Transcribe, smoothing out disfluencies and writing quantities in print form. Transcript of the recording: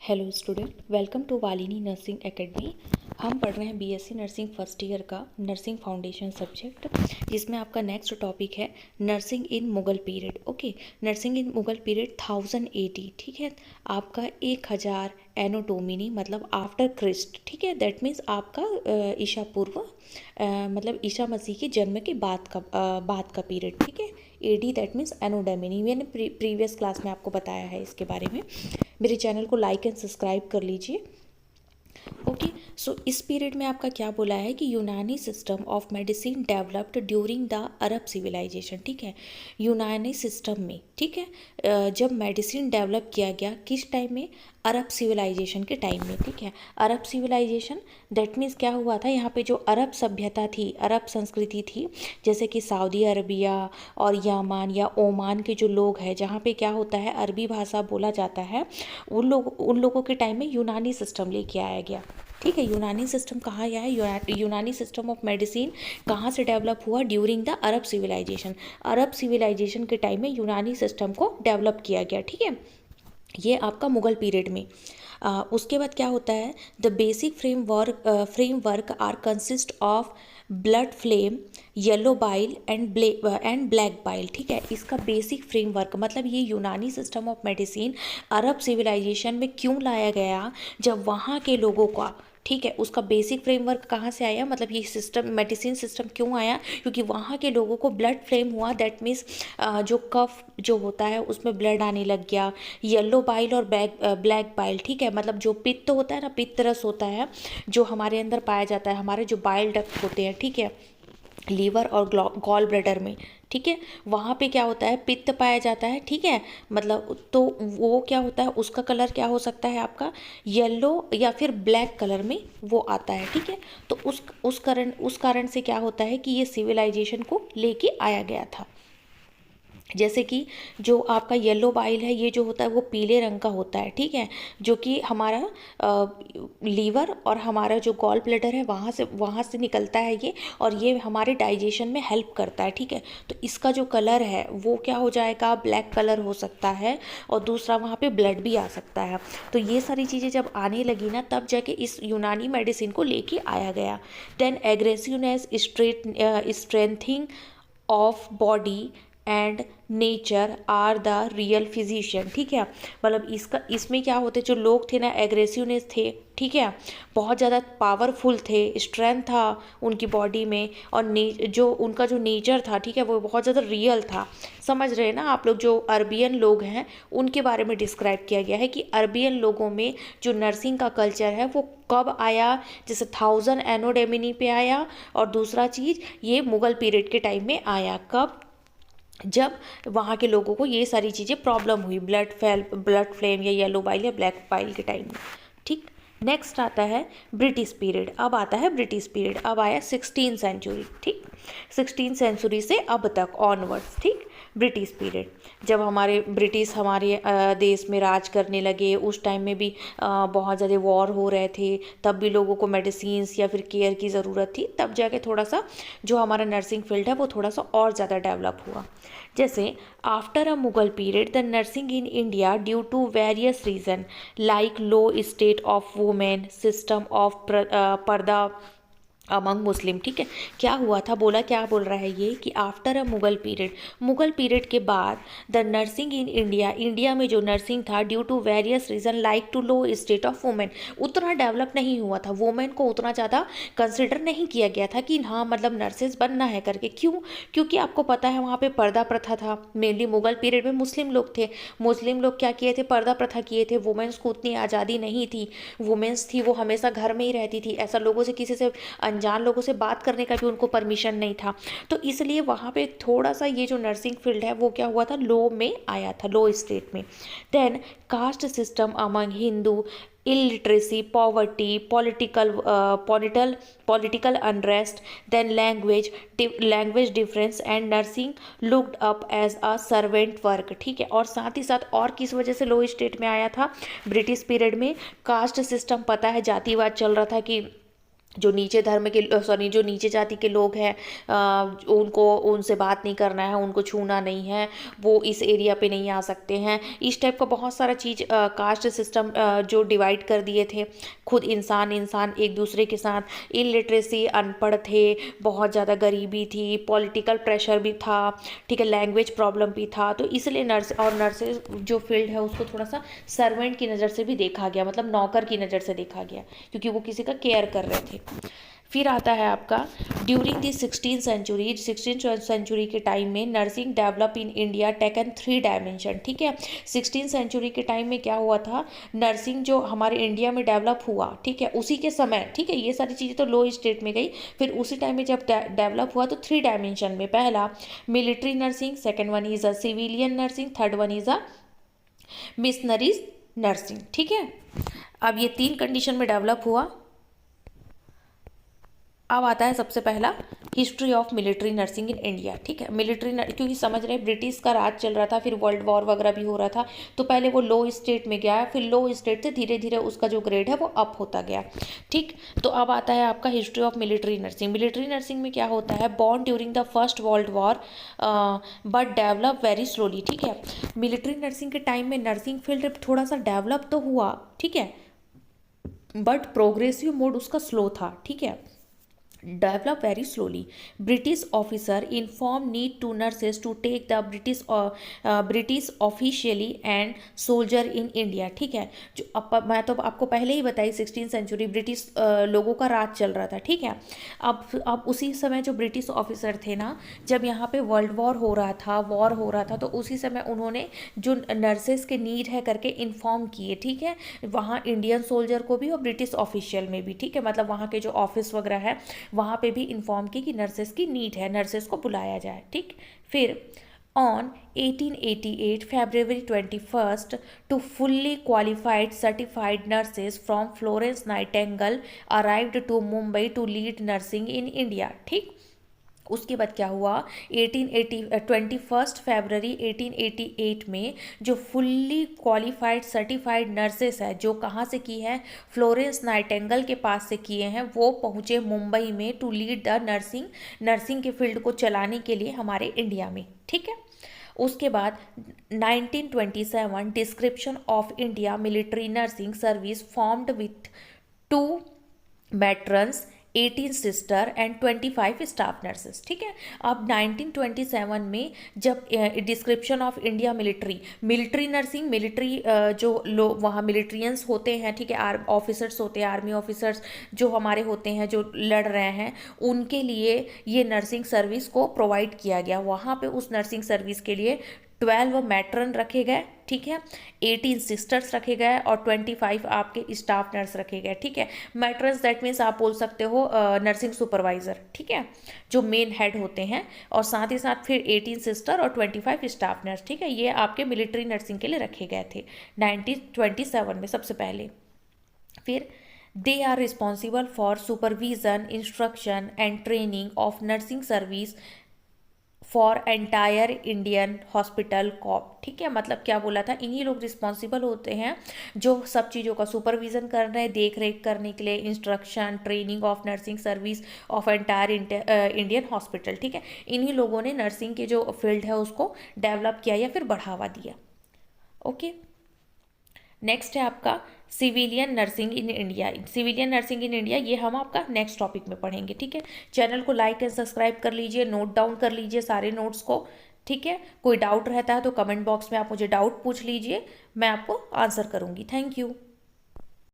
Hello student, welcome to Valini nursing academy. हम पढ़ रहे हैं बीएससी नर्सिंग फर्स्ट ईयर का नर्सिंग फाउंडेशन सब्जेक्ट, जिसमें आपका नेक्स्ट टॉपिक है nursing in Mughal period. Okay, nursing in Mughal period 1080, ठीक है। आपका 1000 एनो डोमिनी मतलब आफ्टर क्रिस्ट, ठीक है। दैट मीन्स आपका ईसा पूर्व मतलब ईसा मसीह के जन्म के बाद का पीरियड, ठीक है। AD that means anno domini. मैंने प्रीवियस क्लास में आपको बताया है इसके बारे में। मेरे चैनल को लाइक एंड सब्सक्राइब कर लीजिए। ओके, सो इस पीरियड में आपका क्या बोला है कि Unani system of medicine developed during the Arab civilisation, ठीक है। यूनानी सिस्टम में, ठीक है, जब मेडिसिन डेवलप किया गया किस टाइम में? अरब सिविलाइजेशन के टाइम में, ठीक है। अरब सिविलाइजेशन दैट मीन्स क्या हुआ था, यहाँ पे जो अरब सभ्यता थी, अरब संस्कृति थी, जैसे कि सऊदी अरबिया और यमन या ओमान के जो लोग हैं, जहाँ पे क्या होता है अरबी भाषा बोला जाता है, उन लोगों के टाइम में यूनानी सिस्टम लेके आया गया, ठीक है। यूनानी सिस्टम कहाँ आया है? यूनानी सिस्टम ऑफ मेडिसिन कहाँ से डेवलप हुआ? During the Arab civilisation. Arab civilisation के टाइम में यूनानी सिस्टम को डेवलप किया गया, ठीक है। ये आपका मुगल पीरियड में। उसके बाद क्या होता है? The basic framework are consist of blood phlegm, yellow bile and black bile, ठीक है। इसका बेसिक फ्रेमवर्क मतलब ये Unani system of medicine Arab civilisation में क्यों लाया गया, जब वहाँ के लोगों का, ठीक है, उसका बेसिक फ्रेमवर्क कहाँ से आया, मतलब ये सिस्टम मेडिसिन सिस्टम क्यों आया? क्योंकि वहाँ के लोगों को ब्लड फ्लेम हुआ, दैट मीन्स जो कफ जो होता है उसमें ब्लड आने लग गया। येलो बाइल और ब्लैक बाइल, ठीक है, मतलब जो पित्त होता है ना, पित्त रस होता है जो हमारे अंदर पाया जाता है, हमारे जो बाइल डक्ट होते हैं, ठीक है, लीवर और गॉल ब्लैडर में, ठीक है, वहाँ पे क्या होता है पित्त पाया जाता है, ठीक है। मतलब तो वो क्या होता है, उसका कलर क्या हो सकता है आपका येलो या फिर ब्लैक कलर में वो आता है, ठीक है। तो उस कारण से क्या होता है कि ये सिविलाइजेशन को लेके आया गया था। जैसे कि जो आपका येलो बाइल है, ये जो होता है वो पीले रंग का होता है, ठीक है, जो कि हमारा लीवर और हमारा जो गॉल ब्लैडर है वहाँ से निकलता है ये, और ये हमारे डाइजेशन में हेल्प करता है, ठीक है। तो इसका जो कलर है वो क्या हो जाएगा, ब्लैक कलर हो सकता है, और दूसरा वहाँ पे ब्लड भी आ सकता है। तो ये सारी चीज़ें जब आने लगी ना, तब जाके इस यूनानी मेडिसिन को लेके आया गया। Then aggressiveness, strengthening of body and nature are the real physician, ठीक है। मतलब इसमें क्या होते, जो लोग थे ना एग्रेसिवनेस थे, ठीक है, बहुत ज़्यादा पावरफुल थे, स्ट्रेंथ था उनकी बॉडी में, और जो उनका जो नेचर था, ठीक है, वो बहुत ज़्यादा रियल था। समझ रहे हैं ना आप लोग? जो अरबियन लोग हैं उनके बारे में डिस्क्राइब किया गया है कि अरबियन लोगों में जो नर्सिंग का कल्चर है वो कब आया, जैसे 1000 एनो डोमिनी पे आया, और दूसरा चीज़ ये मुगल पीरियड के टाइम में आया। कब? जब वहाँ के लोगों को ये सारी चीज़ें प्रॉब्लम हुई, ब्लड फ्लेम या येलो बाइल या ब्लैक बाइल के टाइम में, ठीक। नेक्स्ट आता है ब्रिटिश पीरियड। अब आता है ब्रिटिश पीरियड, अब आया 16 सेंचुरी, ठीक। 16 सेंचुरी से अब तक ऑनवर्ड्स, ठीक। ब्रिटिश पीरियड, जब हमारे ब्रिटिश हमारे देश में राज करने लगे, उस टाइम में भी बहुत ज़्यादा वॉर हो रहे थे, तब भी लोगों को मेडिसिन्स या फिर केयर की ज़रूरत थी, तब जाके थोड़ा सा जो हमारा नर्सिंग फील्ड है वो थोड़ा सा और ज़्यादा डेवलप हुआ। जैसे after a Mughal period the nursing in India due to various reason like low state of women, system of purdah among Muslim, ठीक है। क्या हुआ था, बोला क्या बोल रहा है ये कि आफ्टर अ मुगल पीरियड के बाद the nursing in India, India में जो नर्सिंग था due to various reason like to low state of women, उतना डेवलप नहीं हुआ था, वुमेन को उतना ज़्यादा कंसिडर नहीं किया गया था कि हाँ मतलब नर्सेज बनना है करके। क्यों? क्योंकि आपको पता है वहाँ पे पर्दा प्रथा था, मेनली मुगल पीरियड में मुस्लिम लोग थे। मुस्लिम लोग क्या किए थे, पर्दा प्रथा किए थे, वुमेन्स को उतनी आज़ादी नहीं थी। वुमेन्स थी वो हमेशा घर में ही रहती थी, ऐसा लोगों से किसी से अनजान लोगों से बात करने का भी उनको परमिशन नहीं था। तो इसलिए वहाँ पे थोड़ा सा ये जो नर्सिंग फील्ड है वो क्या हुआ था, लो में आया था, लो स्टेट में। Then caste system among Hindu, illiteracy, poverty, political unrest, then language difference and nursing looked up as a servant work, ठीक है। और साथ ही साथ और किस वजह से लो स्टेट में आया था ब्रिटिश पीरियड में? कास्ट सिस्टम, पता है जातिवाद चल रहा था कि जो नीचे धर्म के जो नीचे जाति के लोग हैं, उनको उनसे बात नहीं करना है, उनको छूना नहीं है, वो इस एरिया पे नहीं आ सकते हैं। इस टाइप का बहुत सारा चीज़ कास्ट सिस्टम जो डिवाइड कर दिए थे। खुद इंसान एक दूसरे के साथ इलिटरेसी, अनपढ़ थे, बहुत ज़्यादा गरीबी थी, पॉलिटिकल प्रेशर भी था, ठीक है, लैंग्वेज प्रॉब्लम भी था। तो इसलिए नर्सेज जो फील्ड है उसको थोड़ा सा सर्वेंट की नज़र से भी देखा गया, मतलब नौकर की नज़र से देखा गया, क्योंकि वो किसी का केयर कर रहे थे। फिर आता है आपका ड्यूरिंग दी 16th सेंचुरी के टाइम में nursing develop in India taken 3 dimension, ठीक है। 16th सेंचुरी के टाइम में क्या हुआ था, नर्सिंग जो हमारे इंडिया में डेवलप हुआ, ठीक है, उसी के समय, ठीक है, ये सारी चीज़ें तो लो स्टेट में गई, फिर उसी टाइम में जब डेवलप हुआ तो 3 डायमेंशन में, पहला military nursing, second one is a civilian nursing, third one is a missionaries nursing, ठीक है। अब ये 3 कंडीशन में डेवलप हुआ। अब आता है सबसे पहला history of military nursing in India, ठीक है। क्योंकि समझ रहे हैं ब्रिटिश का राज चल रहा था, फिर वर्ल्ड वॉर वगैरह भी हो रहा था, तो पहले वो लो स्टेट में गया, फिर लो स्टेट से धीरे धीरे उसका जो ग्रेड है वो अप होता गया, ठीक। तो अब आता है आपका history of military nursing. Military nursing में क्या होता है, born during the first world war but develop very slowly, ठीक है। मिलिट्री नर्सिंग के टाइम में नर्सिंग फील्ड थोड़ा सा डेवलप तो हुआ, ठीक है, बट प्रोग्रेसिव मोड उसका स्लो था, ठीक है, develop very slowly. British officer inform need to nurses to take the British officially and soldier in India, ठीक है। जो मैं तो आपको पहले ही बताई 16th सेंचुरी ब्रिटिश लोगों का राज चल रहा था, ठीक है। अब उसी समय जो ब्रिटिश ऑफिसर थे ना, जब यहाँ पे वर्ल्ड वॉर हो रहा था, तो उसी समय उन्होंने जो नर्सेस के नीड है करके इन्फॉर्म किए, ठीक है, वहाँ इंडियन सोल्जर को भी और ब्रिटिश ऑफिशियल में भी, ठीक है, मतलब वहाँ के जो ऑफिस वगैरह है वहाँ पे भी इन्फॉर्म की कि नर्सेस की नीड है, नर्सेस को बुलाया जाए, ठीक। फिर on 1888 February 21st to fully qualified certified nurses from Florence Nightingale arrived to Mumbai to lead nursing in India, ठीक। उसके बाद क्या हुआ, 21 फरवरी 1888 में जो फुल्ली क्वालिफाइड सर्टिफाइड नर्सेस है, जो कहाँ से की है, फ्लोरेंस नाइटिंगेल के पास से किए हैं, वो पहुँचे मुंबई में टू लीड द नर्सिंग के फील्ड को चलाने के लिए हमारे इंडिया में, ठीक है। उसके बाद 1927 description of India military nursing service formed with 2 मैट्रन्स, 18 sister and 25 staff nurses, ठीक है। अब 1927 में जब description of India military nursing, जो लोग वहाँ मिलिट्रियंस होते हैं, ठीक है, ऑफिसर्स होते हैं, आर्मी ऑफिसर्स जो हमारे होते हैं, जो लड़ रहे हैं, उनके लिए ये नर्सिंग सर्विस को प्रोवाइड किया गया। वहाँ पे उस नर्सिंग सर्विस के लिए 12 मैट्रन रखे गए, ठीक है, 18 सिस्टर्स रखे गए और 25 आपके स्टाफ नर्स रखे गए, ठीक है। मैट्रन्स दैट मीन्स आप बोल सकते हो नर्सिंग सुपरवाइज़र, ठीक है, जो मेन हेड होते हैं, और साथ ही साथ फिर 18 सिस्टर और 25 स्टाफ नर्स, ठीक है, ये आपके मिलिट्री नर्सिंग के लिए रखे गए थे 1927 में सबसे पहले। फिर they are responsible for supervision, instruction and training of nursing service for entire Indian hospital corps, ठीक है। मतलब क्या बोला था, इन्हीं लोग रिस्पॉन्सिबल होते हैं जो सब चीज़ों का सुपरविजन कर रहे हैं, देख रेख करने के लिए, instruction, training of nursing service of entire Indian hospital, ठीक है। इन्हीं लोगों ने नर्सिंग के जो फील्ड है उसको डेवलप किया या फिर बढ़ावा दिया, ओके। नेक्स्ट है आपका सिविलियन नर्सिंग इन इंडिया। ये हम आपका नेक्स्ट टॉपिक में पढ़ेंगे, ठीक है। चैनल को लाइक एंड सब्सक्राइब कर लीजिए, नोट डाउन कर लीजिए सारे नोट्स को, ठीक है। कोई डाउट रहता है तो कमेंट बॉक्स में आप मुझे डाउट पूछ लीजिए, मैं आपको आंसर करूँगी। Thank you.